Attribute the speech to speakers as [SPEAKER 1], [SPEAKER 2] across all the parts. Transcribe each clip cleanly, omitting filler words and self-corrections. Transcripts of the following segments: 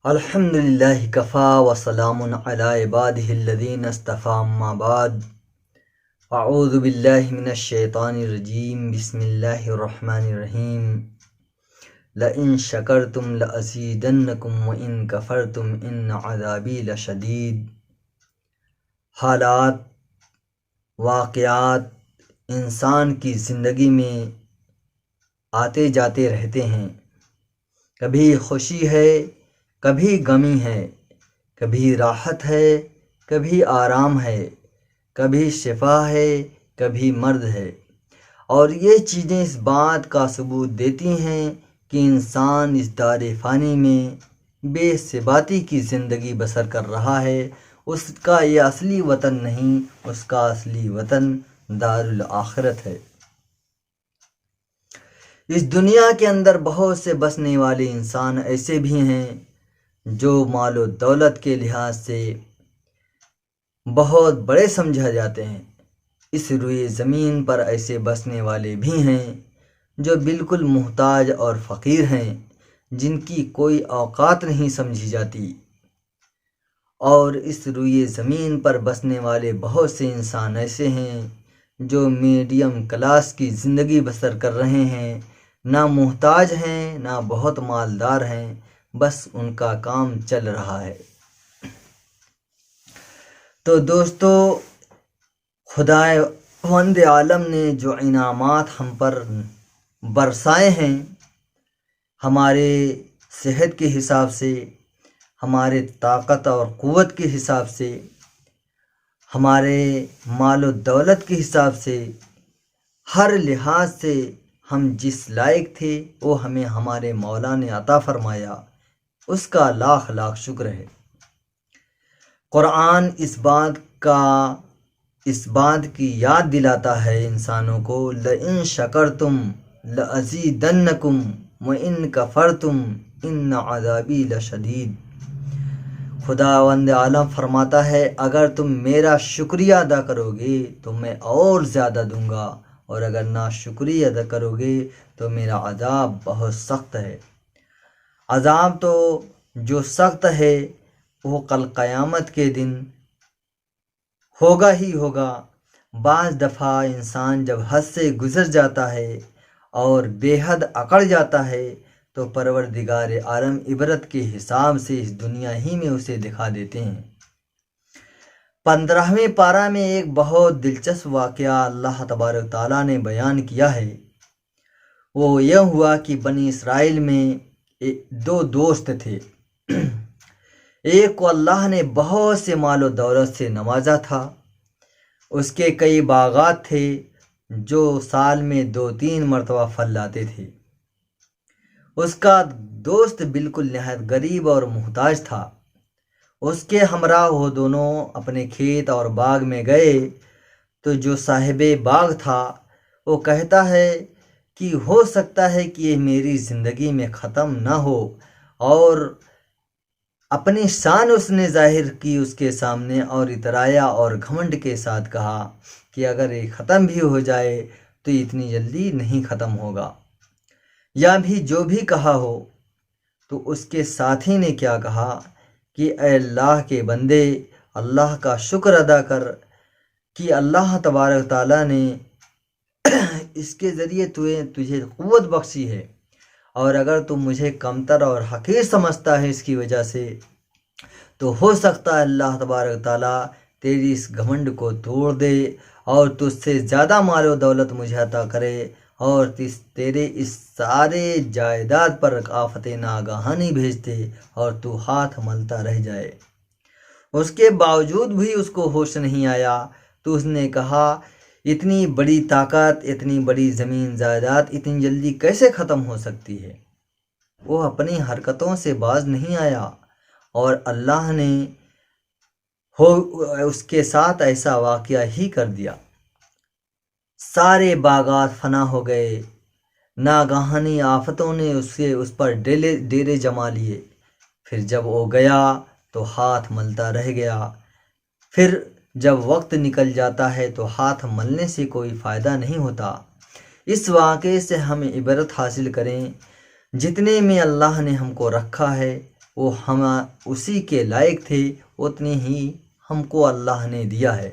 [SPEAKER 1] الحمدللہ کفا وسلام علی عبادہ الذین اصطفیٰ اما بعد اعوذ باللہ من الشیطان الرجیم بسم اللہ الرحمن الرحیم لئن شکرتم لأزیدنکم وإن کفرتم ان عذابی لشدید۔ حالات، واقعات انسان کی زندگی میں آتے جاتے رہتے ہیں۔ کبھی خوشی ہے، کبھی غمی ہے، کبھی راحت ہے، کبھی آرام ہے، کبھی شفا ہے، کبھی مرض ہے، اور یہ چیزیں اس بات کا ثبوت دیتی ہیں کہ انسان اس دار فانی میں بے ثباتی کی زندگی بسر کر رہا ہے۔ اس کا یہ اصلی وطن نہیں، اس کا اصلی وطن دار الآخرت ہے۔ اس دنیا کے اندر بہت سے بسنے والے انسان ایسے بھی ہیں جو مال و دولت کے لحاظ سے بہت بڑے سمجھا جاتے ہیں۔ اس روئے زمین پر ایسے بسنے والے بھی ہیں جو بالکل محتاج اور فقیر ہیں، جن کی کوئی اوقات نہیں سمجھی جاتی۔ اور اس روئے زمین پر بسنے والے بہت سے انسان ایسے ہیں جو میڈیم کلاس کی زندگی بسر کر رہے ہیں، نہ محتاج ہیں نہ بہت مالدار ہیں، بس ان کا کام چل رہا ہے۔ تو دوستو، خداوند عالم نے جو انعامات ہم پر برسائے ہیں، ہمارے صحت کے حساب سے، ہمارے طاقت اور قوت کے حساب سے، ہمارے مال و دولت کے حساب سے، ہر لحاظ سے ہم جس لائق تھے وہ ہمیں ہمارے مولا نے عطا فرمایا، اس کا لاکھ لاکھ شکر ہے۔ قرآن اس بات کی یاد دلاتا ہے انسانوں کو، لئن شکرتم لأزیدنکم وإن کفرتم ان عذابی لشدید۔ خداوند عالم فرماتا ہے، اگر تم میرا شکریہ ادا کرو گے تو میں اور زیادہ دوں گا، اور اگر نا شکریہ ادا کرو گے تو میرا عذاب بہت سخت ہے۔ عذاب تو جو سخت ہے وہ کل قیامت کے دن ہوگا ہی ہوگا۔ بعض دفعہ انسان جب حد سے گزر جاتا ہے اور بے حد اکڑ جاتا ہے تو پروردگار عالم عبرت کے حساب سے اس دنیا ہی میں اسے دکھا دیتے ہیں۔ 15ویں پارہ میں ایک بہت دلچسپ واقعہ اللہ تبارک تعالیٰ نے بیان کیا ہے۔ وہ یہ ہوا کہ بنی اسرائیل میں دو دوست تھے۔ ایک کو اللہ نے بہت سے مال و دولت سے نوازا تھا، اس کے کئی باغات تھے جو سال میں 2-3 مرتبہ پھل لاتے تھے۔ اس کا دوست بالکل نہایت غریب اور محتاج تھا۔ اس کے ہمراہ وہ دونوں اپنے کھیت اور باغ میں گئے تو جو صاحب باغ تھا وہ کہتا ہے کہ ہو سکتا ہے کہ یہ میری زندگی میں ختم نہ ہو، اور اپنی شان اس نے ظاہر کی اس کے سامنے، اور اترایا اور گھمنڈ کے ساتھ کہا کہ اگر یہ ختم بھی ہو جائے تو اتنی جلدی نہیں ختم ہوگا، یا بھی جو بھی کہا ہو۔ تو اس کے ساتھی نے کیا کہا کہ اے اللہ کے بندے، اللہ کا شکر ادا کر کہ اللہ تبارک تعالیٰ نے اس کے ذریعے تجھے قوت بخشی ہے، اور اگر تم مجھے کمتر اور حقیر سمجھتا ہے اس کی وجہ سے، تو ہو سکتا ہے اللہ تبارک تعالیٰ تیری اس گھمنڈ کو توڑ دے اور تجھ سے زیادہ مال و دولت مجھے عطا کرے، اور تیرے اس سارے جائیداد پر آفت ناگہانی بھیج دے اور تو ہاتھ ملتا رہ جائے۔ اس کے باوجود بھی اس کو ہوش نہیں آیا، تو اس نے کہا اتنی بڑی طاقت، اتنی بڑی زمین جائیداد اتنی جلدی کیسے ختم ہو سکتی ہے؟ وہ اپنی حرکتوں سے باز نہیں آیا، اور اللہ نے اس کے ساتھ ایسا واقعہ ہی کر دیا۔ سارے باغات فنا ہو گئے، ناگہانی آفتوں نے اس پر ڈیرے جما لیے۔ پھر جب وہ گیا تو ہاتھ ملتا رہ گیا۔ پھر جب وقت نکل جاتا ہے تو ہاتھ ملنے سے کوئی فائدہ نہیں ہوتا۔ اس واقعے سے ہم عبرت حاصل کریں، جتنے میں اللہ نے ہم کو رکھا ہے وہ ہم اسی کے لائق تھے، اتنی ہی ہم کو اللہ نے دیا ہے۔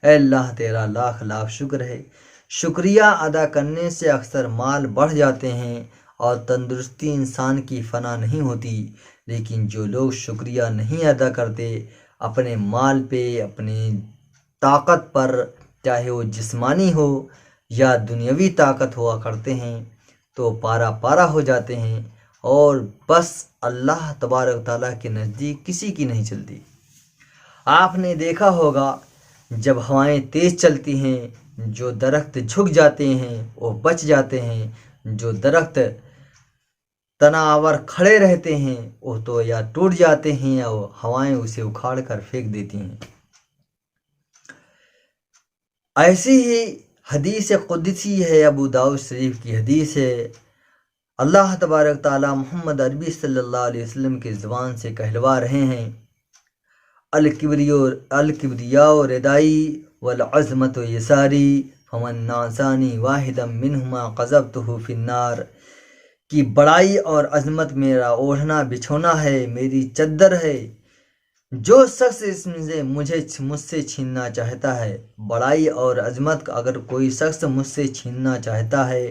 [SPEAKER 1] اے اللہ تیرا لاکھ لاکھ شکر ہے۔ شکریہ ادا کرنے سے اکثر مال بڑھ جاتے ہیں اور تندرستی انسان کی فنا نہیں ہوتی، لیکن جو لوگ شکریہ نہیں ادا کرتے اپنے مال پہ، اپنی طاقت پر، چاہے وہ جسمانی ہو یا دنیاوی طاقت ہوا کرتے ہیں، تو پارا پارا ہو جاتے ہیں اور بس اللہ تبارک و تعالیٰ کے نزدیک کسی کی نہیں چلتی۔ آپ نے دیکھا ہوگا جب ہوائیں تیز چلتی ہیں، جو درخت جھک جاتے ہیں وہ بچ جاتے ہیں، جو درخت تناور کھڑے رہتے ہیں وہ تو یا ٹوٹ جاتے ہیں یا ہوائیں اسے اکھاڑ کر پھینک دیتی ہیں۔ ایسی ہی حدیث قدسی ہے، ابو داؤد شریف کی حدیث ہے، اللہ تبارک تعالیٰ محمد عربی صلی اللہ علیہ وسلم کی زبان سے کہلوا رہے ہیں، الکبریاء ردائی والعظمت یساری فمن نازانی واحدا منہما قذفته فی النار، کہ بڑائی اور عظمت میرا اوڑھنا بچھونا ہے، میری چادر ہے، جو شخص اس سے مجھ سے چھیننا چاہتا ہے، بڑائی اور عظمت اگر کوئی شخص مجھ سے چھیننا چاہتا ہے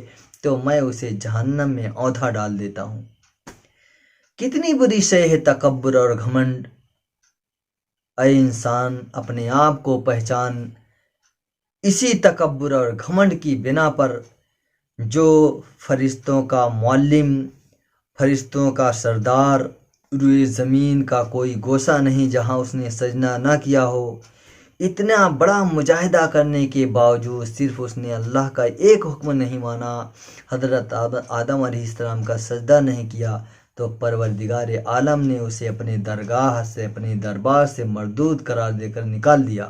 [SPEAKER 1] تو میں اسے جہنم میں اوندھا ڈال دیتا ہوں۔ کتنی بری شے ہے تکبر اور گھمنڈ۔ اے انسان اپنے آپ کو پہچان، اسی تکبر اور گھمنڈ کی بنا پر جو فرشتوں کا معلم، فرشتوں کا سردار، روئے زمین کا کوئی گوشہ نہیں جہاں اس نے سجدہ نہ کیا ہو، اتنا بڑا مجاہدہ کرنے کے باوجود صرف اس نے اللہ کا ایک حکم نہیں مانا، حضرت آدم علیہ السلام کا سجدہ نہیں کیا، تو پروردگار عالم نے اسے اپنے درگاہ سے، اپنے دربار سے مردود قرار دے کر نکال دیا۔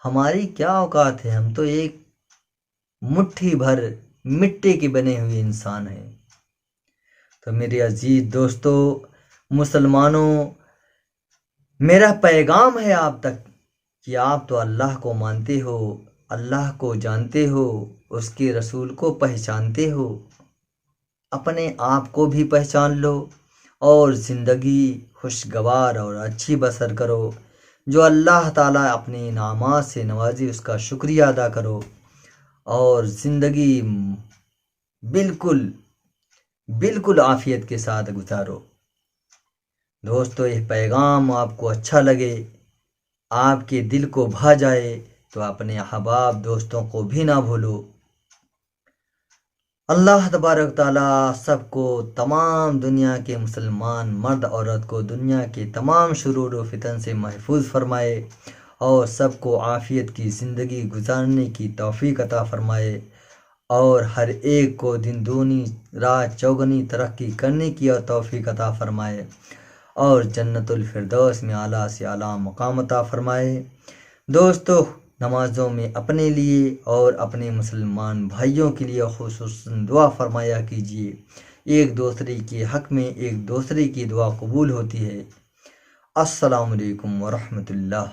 [SPEAKER 1] ہماری کیا اوقات ہے، ہم تو ایک مٹھی بھر مٹی کے بنے ہوئے انسان ہیں۔ تو میرے عزیز دوستو، مسلمانوں، میرا پیغام ہے آپ تک کہ آپ تو اللہ کو مانتے ہو، اللہ کو جانتے ہو، اس کے رسول کو پہچانتے ہو، اپنے آپ کو بھی پہچان لو اور زندگی خوشگوار اور اچھی بسر کرو۔ جو اللہ تعالیٰ اپنے انعامات سے نوازی اس کا شکریہ ادا کرو اور زندگی بالکل عافیت کے ساتھ گزارو۔ دوستو، یہ پیغام آپ کو اچھا لگے، آپ کے دل کو بھا جائے تو اپنے احباب دوستوں کو بھی نہ بھولو۔ اللہ تبارک تعالیٰ سب کو، تمام دنیا کے مسلمان مرد عورت کو دنیا کے تمام شرور و فتن سے محفوظ فرمائے اور سب کو عافیت کی زندگی گزارنے کی توفیق عطا فرمائے اور ہر ایک کو دن دونی رات چوگنی ترقی کرنے کی توفیق عطا فرمائے اور جنت الفردوس میں اعلیٰ سے اعلیٰ مقام عطا فرمائے۔ دوستو، نمازوں میں اپنے لیے اور اپنے مسلمان بھائیوں کے لیے خصوصاً دعا فرمایا کیجیے۔ ایک دوسرے کے حق میں ایک دوسرے کی دعا قبول ہوتی ہے۔ السلام علیکم ورحمۃ اللہ۔